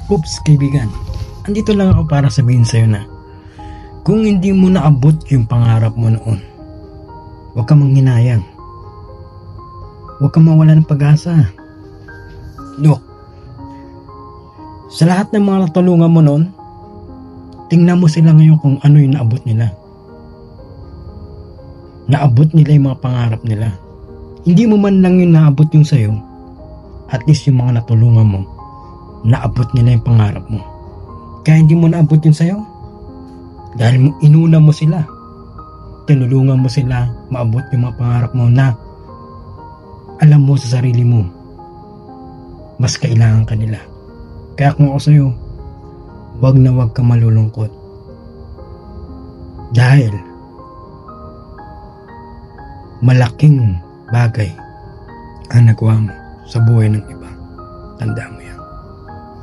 Oops, kaibigan. Andito lang ako para sabihin sa'yo na kung hindi mo naabot yung pangarap mo noon, huwag kang manghinayang. Huwag kang mawala ng pag-asa. Look, sa lahat ng mga natulungan mo noon, tingnan mo sila ngayon kung ano yung naabot nila. Naabot nila yung mga pangarap nila. Hindi mo man lang yung naabot yung sa'yo, at least yung mga natulungan mo, naabot nila yung pangarap mo. Kaya hindi mo naabot yun sa'yo dahil inuna mo sila, tinulungan mo sila maabot yung mga pangarap mo na alam mo sa sarili mo mas kailangan ka nila. Kaya kung ako sa'yo, wag na wag ka malulungkot dahil malaking bagay ang nagawa mo sa buhay ng iba. Tandaan mo yan.